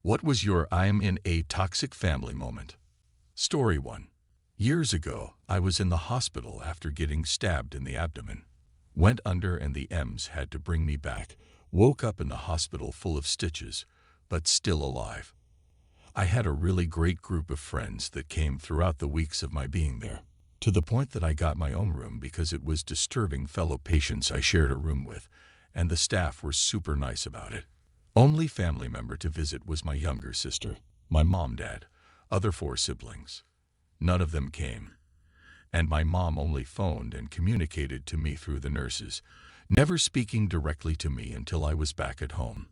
What was your I'm in a toxic family moment? Story 1. Years ago, I was in the hospital after getting stabbed in the abdomen. Went under and the EMS had to bring me back. Woke up in the hospital full of stitches, but still alive. I had a really great group of friends that came throughout the weeks of my being there, to the point that I got my own room because it was disturbing fellow patients I shared a room with, and the staff were super nice about it. Only family member to visit was my younger sister, my mom, dad, other 4 siblings. None of them came. And my mom only phoned and communicated to me through the nurses, never speaking directly to me until I was back at home.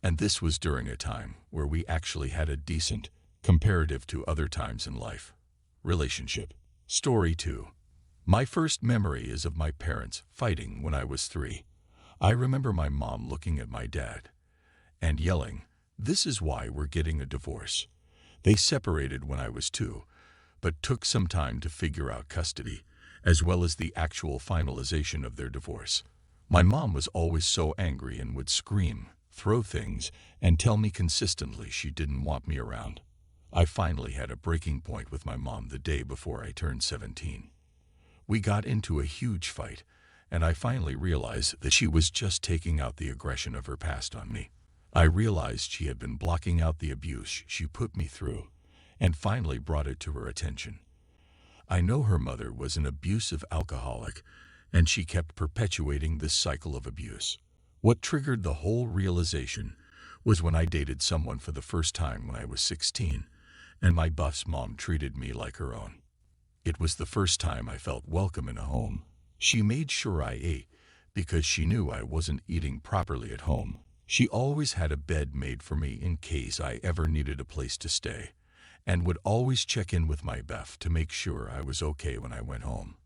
And this was during a time where we actually had a decent, comparative to other times in life, relationship. Story 2. My first memory is of my parents fighting when I was 3. I remember my mom looking at my dad and yelling, "This is why we're getting a divorce." They separated when I was 2, but took some time to figure out custody, as well as the actual finalization of their divorce. My mom was always so angry and would scream, throw things, and tell me consistently she didn't want me around. I finally had a breaking point with my mom the day before I turned 17. We got into a huge fight, and I finally realized that she was just taking out the aggression of her past on me. I realized she had been blocking out the abuse she put me through, and finally brought it to her attention. I know her mother was an abusive alcoholic, and she kept perpetuating this cycle of abuse. What triggered the whole realization was when I dated someone for the first time when I was 16, and my boss mom treated me like her own. It was the first time I felt welcome in a home. She made sure I ate because she knew I wasn't eating properly at home. She always had a bed made for me in case I ever needed a place to stay, and would always check in with my Beth to make sure I was okay when I went home.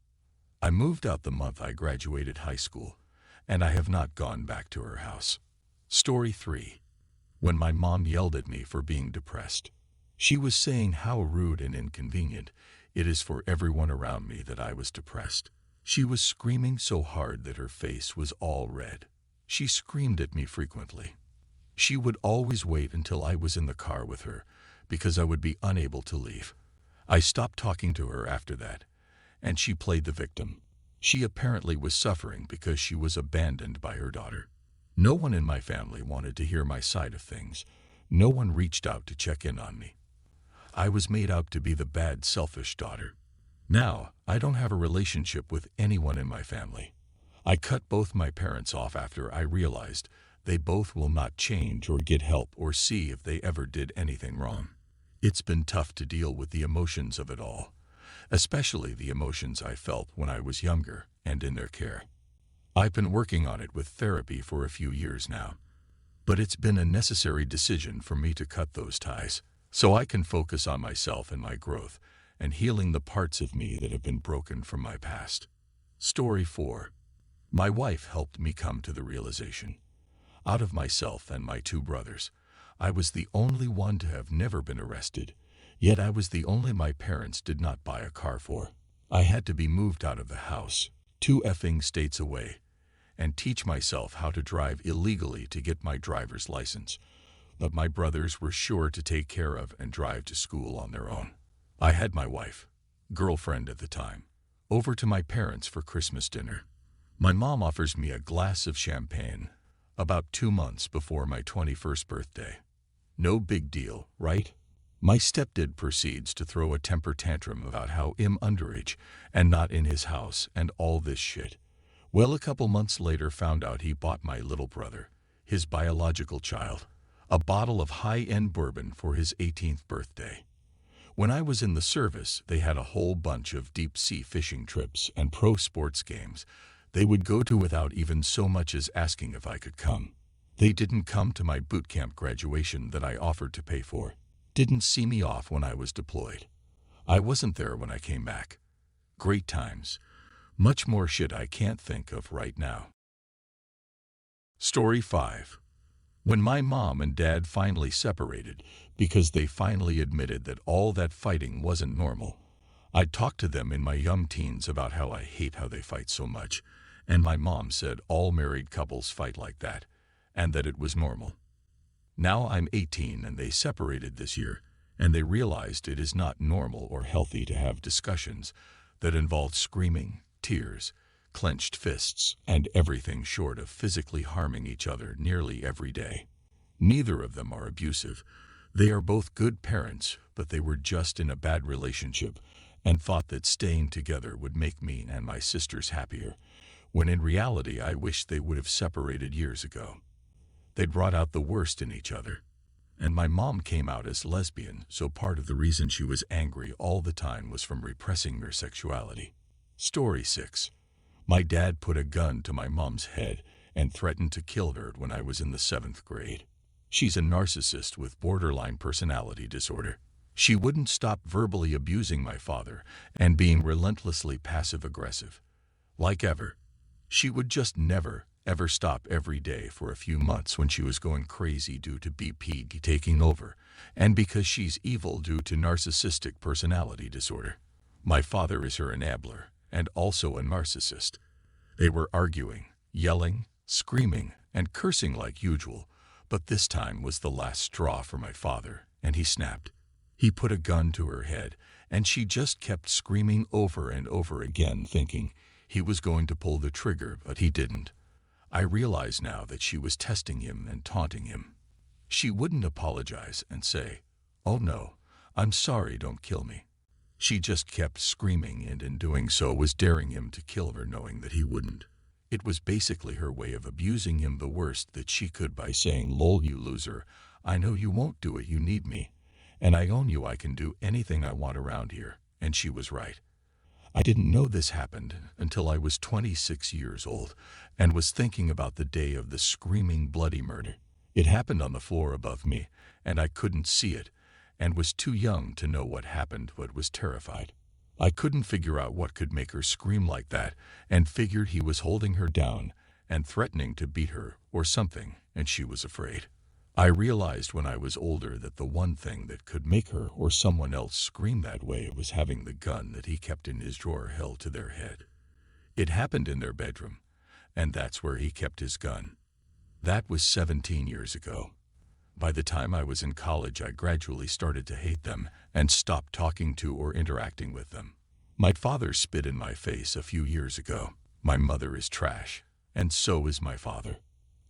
I moved out the month I graduated high school, and I have not gone back to her house. Story 3. When my mom yelled at me for being depressed. She was saying how rude and inconvenient it is for everyone around me that I was depressed. She was screaming so hard that her face was all red. She screamed at me frequently. She would always wait until I was in the car with her, because I would be unable to leave. I stopped talking to her after that, and she played the victim. She apparently was suffering because she was abandoned by her daughter. No one in my family wanted to hear my side of things. No one reached out to check in on me. I was made out to be the bad, selfish daughter. Now, I don't have a relationship with anyone in my family. I cut both my parents off after I realized they both will not change or get help or see if they ever did anything wrong. It's been tough to deal with the emotions of it all, especially the emotions I felt when I was younger and in their care. I've been working on it with therapy for a few years now, but it's been a necessary decision for me to cut those ties so I can focus on myself and my growth and healing the parts of me that have been broken from my past. Story 4. My wife helped me come to the realization. Out of myself and my 2 brothers, I was the only one to have never been arrested, yet I was the only my parents did not buy a car for. I had to be moved out of the house, 2 effing states away, and teach myself how to drive illegally to get my driver's license. But my brothers were sure to take care of and drive to school on their own. I had my wife, girlfriend at the time, over to my parents for Christmas dinner. My mom offers me a glass of champagne about 2 months before my 21st birthday. No big deal, right? My stepdad proceeds to throw a temper tantrum about how I'm underage and not in his house and all this shit. Well, a couple months later found out he bought my little brother, his biological child, a bottle of high-end bourbon for his 18th birthday. When I was in the service, they had a whole bunch of deep-sea fishing trips and pro sports games they would go to without even so much as asking if I could come. They didn't come to my boot camp graduation that I offered to pay for. Didn't see me off when I was deployed. I wasn't there when I came back. Great times. Much more shit I can't think of right now. Story 5. When my mom and dad finally separated because they finally admitted that all that fighting wasn't normal, I talked to them in my young teens about how I hate how they fight so much, and my mom said all married couples fight like that, and that it was normal. Now I'm 18 and they separated this year, and they realized it is not normal or healthy to have discussions that involve screaming, tears, clenched fists, and everything short of physically harming each other nearly every day. Neither of them are abusive. They are both good parents, but they were just in a bad relationship and thought that staying together would make me and my sisters happier, when in reality I wish they would have separated years ago. They brought out the worst in each other. And my mom came out as lesbian, so part of the reason she was angry all the time was from repressing her sexuality. Story 6. My dad put a gun to my mom's head and threatened to kill her when I was in the 7th grade. She's a narcissist with borderline personality disorder. She wouldn't stop verbally abusing my father and being relentlessly passive-aggressive. Like ever. She would just never, ever stop every day for a few months when she was going crazy due to BP taking over, and because she's evil due to narcissistic personality disorder. My father is her enabler, and also a narcissist. They were arguing, yelling, screaming, and cursing like usual, but this time was the last straw for my father, and he snapped. He put a gun to her head, and she just kept screaming over and over again, thinking he was going to pull the trigger, but he didn't. I realize now that she was testing him and taunting him. She wouldn't apologize and say, "Oh no, I'm sorry, don't kill me." She just kept screaming, and in doing so was daring him to kill her, knowing that he wouldn't. It was basically her way of abusing him the worst that she could by saying, "Lol, you loser, I know you won't do it, you need me. And I own you, I can do anything I want around here." And she was right. I didn't know this happened until I was 26 years old and was thinking about the day of the screaming, bloody murder. It happened on the floor above me, and I couldn't see it, and was too young to know what happened but was terrified. I couldn't figure out what could make her scream like that, and figured he was holding her down and threatening to beat her or something, and she was afraid. I realized when I was older that the one thing that could make her or someone else scream that way was having the gun that he kept in his drawer held to their head. It happened in their bedroom, and that's where he kept his gun. That was 17 years ago. By the time I was in college, I gradually started to hate them and stopped talking to or interacting with them. My father spit in my face a few years ago. My mother is trash, and so is my father.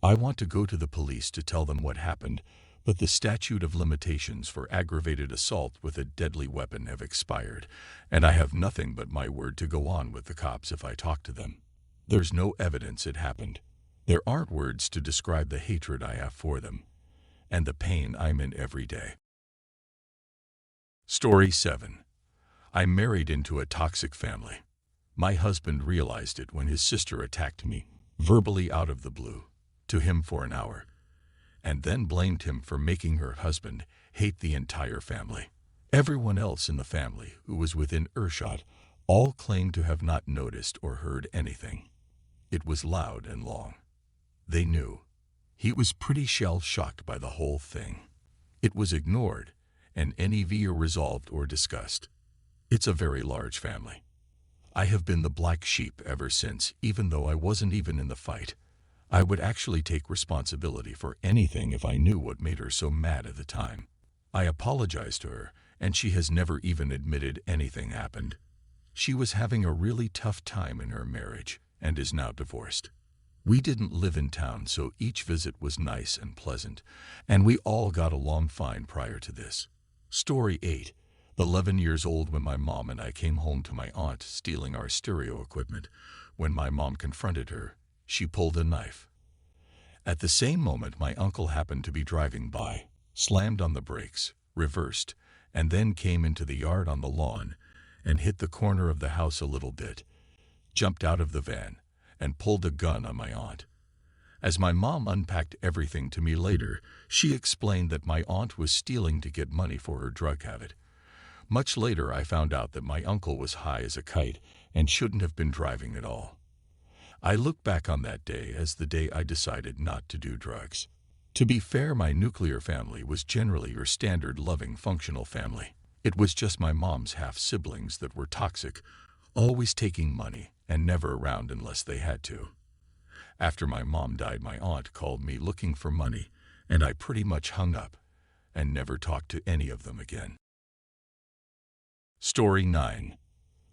I want to go to the police to tell them what happened, but the statute of limitations for aggravated assault with a deadly weapon have expired, and I have nothing but my word to go on with the cops if I talk to them. There's no evidence it happened. There aren't words to describe the hatred I have for them, and the pain I'm in every day. Story 7. I married into a toxic family. My husband realized it when his sister attacked me, verbally out of the blue, to him for an hour, and then blamed him for making her husband hate the entire family. Everyone else in the family who was within earshot all claimed to have not noticed or heard anything. It was loud and long. They knew. He was pretty shell-shocked by the whole thing. It was ignored, and any veer resolved or discussed. It's a very large family. I have been the black sheep ever since, even though I wasn't even in the fight. I would actually take responsibility for anything if I knew what made her so mad at the time. I apologized to her, and she has never even admitted anything happened. She was having a really tough time in her marriage and is now divorced. We didn't live in town, so each visit was nice and pleasant, and we all got along fine prior to this. Story 8. 11 years old when my mom and I came home to my aunt stealing our stereo equipment. When my mom confronted her, she pulled a knife. At the same moment, my uncle happened to be driving by, slammed on the brakes, reversed, and then came into the yard on the lawn and hit the corner of the house a little bit, jumped out of the van, and pulled a gun on my aunt. As my mom unpacked everything to me later, she explained that my aunt was stealing to get money for her drug habit. Much later, I found out that my uncle was high as a kite and shouldn't have been driving at all. I look back on that day as the day I decided not to do drugs. To be fair, my nuclear family was generally your standard loving, functional family. It was just my mom's half-siblings that were toxic, always taking money and never around unless they had to. After my mom died, my aunt called me looking for money, and I pretty much hung up and never talked to any of them again. Story 9.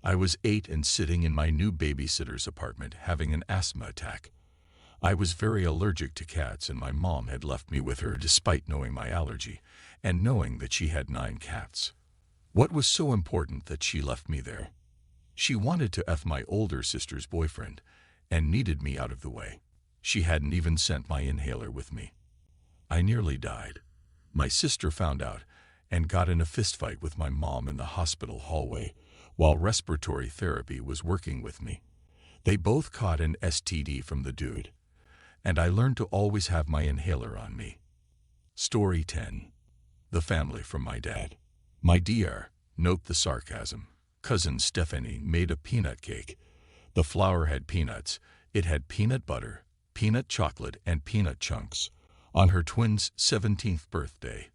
I was 8 and sitting in my new babysitter's apartment having an asthma attack. I was very allergic to cats, and my mom had left me with her despite knowing my allergy and knowing that she had 9 cats. What was so important that she left me there? She wanted to F my older sister's boyfriend and needed me out of the way. She hadn't even sent my inhaler with me. I nearly died. My sister found out and got in a fistfight with my mom in the hospital hallway while respiratory therapy was working with me. They both caught an STD from the dude, and I learned to always have my inhaler on me. Story 10. The family from my dad. My DR, note the sarcasm, cousin Stephanie made a peanut cake. The flour had peanuts, it had peanut butter, peanut chocolate, and peanut chunks. On her twin's 17th birthday,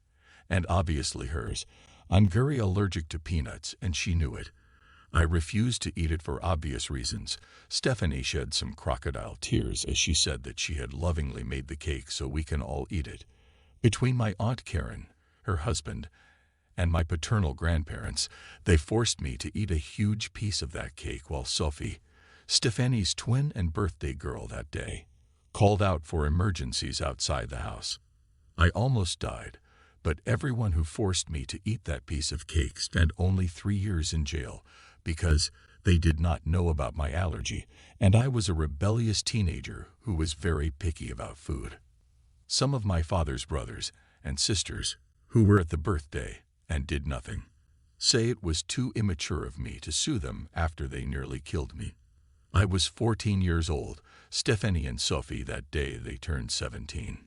and obviously hers, I'm very allergic to peanuts, and she knew it. I refused to eat it for obvious reasons. Stephanie shed some crocodile tears as she said that she had lovingly made the cake so we can all eat it. Between my Aunt Karen, her husband, and my paternal grandparents, they forced me to eat a huge piece of that cake while Sophie, Stephanie's twin and birthday girl that day, called out for emergencies outside the house. I almost died, but everyone who forced me to eat that piece of cake spent only 3 years in jail because they did not know about my allergy, and I was a rebellious teenager who was very picky about food. Some of my father's brothers and sisters, who were at the birthday and did nothing, say it was too immature of me to sue them after they nearly killed me. I was 14 years old, Stephanie and Sophie that day they turned 17.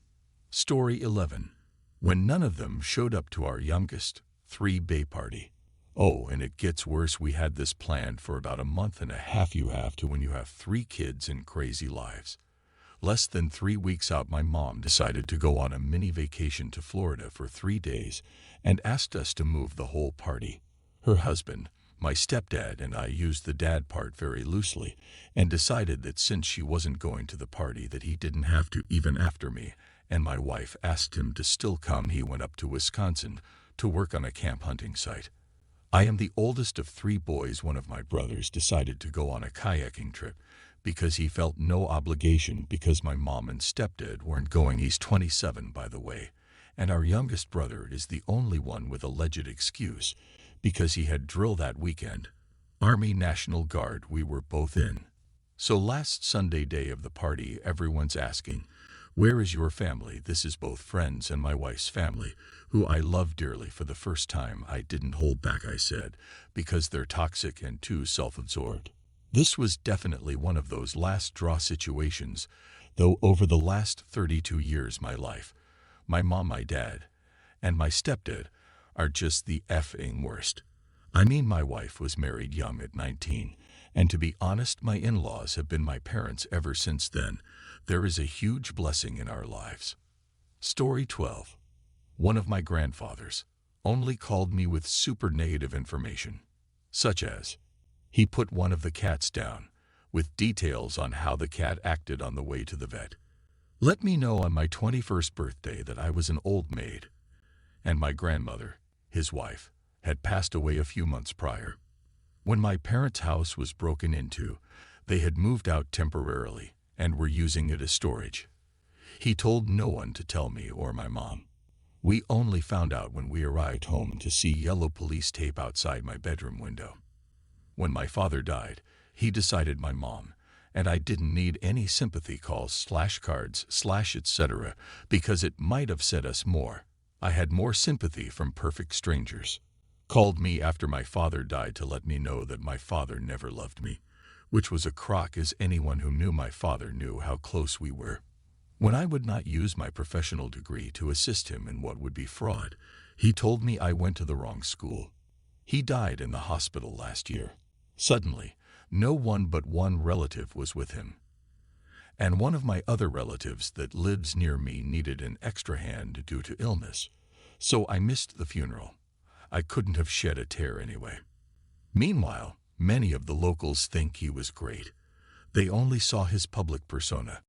Story 11. When none of them showed up to our youngest 3-bay party. Oh, and it gets worse. We had this planned for about a month and a half. You have to when you have 3 kids and crazy lives. Less than 3 weeks out, my mom decided to go on a mini vacation to Florida for 3 days and asked us to move the whole party. Her husband, my stepdad, and I used the dad part very loosely and decided that since she wasn't going to the party that he didn't have to even after me, and my wife asked him to still come. He went up to Wisconsin to work on a camp hunting site. I am the oldest of 3 boys. One of my brothers decided to go on a kayaking trip because he felt no obligation because my mom and stepdad weren't going. He's 27, by the way, and our youngest brother is the only one with alleged excuse because he had drill that weekend. Army National Guard we were both in. So last Sunday day of the party, everyone's asking, "Where is your family?" This is both friends and my wife's family, who I love dearly. For the first time, I didn't hold back, I said, because they're toxic and too self-absorbed. This was definitely one of those last draw situations, though over the last 32 years my life, my mom, my dad, and my stepdad are just the effing worst. I mean, my wife was married young at 19, and to be honest, my in-laws have been my parents ever since then. There is a huge blessing in our lives. Story 12. One of my grandfathers only called me with super negative information, such as, he put one of the cats down, with details on how the cat acted on the way to the vet. Let me know on my 21st birthday that I was an old maid, and my grandmother, his wife, had passed away a few months prior. When my parents' house was broken into, they had moved out temporarily and were using it as storage. He told no one to tell me or my mom. We only found out when we arrived home to see yellow police tape outside my bedroom window. When my father died, he decided my mom and I didn't need any sympathy calls / cards / etc. because it might have said us more. I had more sympathy from perfect strangers. Called me after my father died to let me know that my father never loved me, which was a crock, as anyone who knew my father knew how close we were. When I would not use my professional degree to assist him in what would be fraud, he told me I went to the wrong school. He died in the hospital last year. Suddenly, no one but one relative was with him. And one of my other relatives that lives near me needed an extra hand due to illness, so I missed the funeral. I couldn't have shed a tear anyway. Meanwhile, many of the locals think he was great. They only saw his public persona.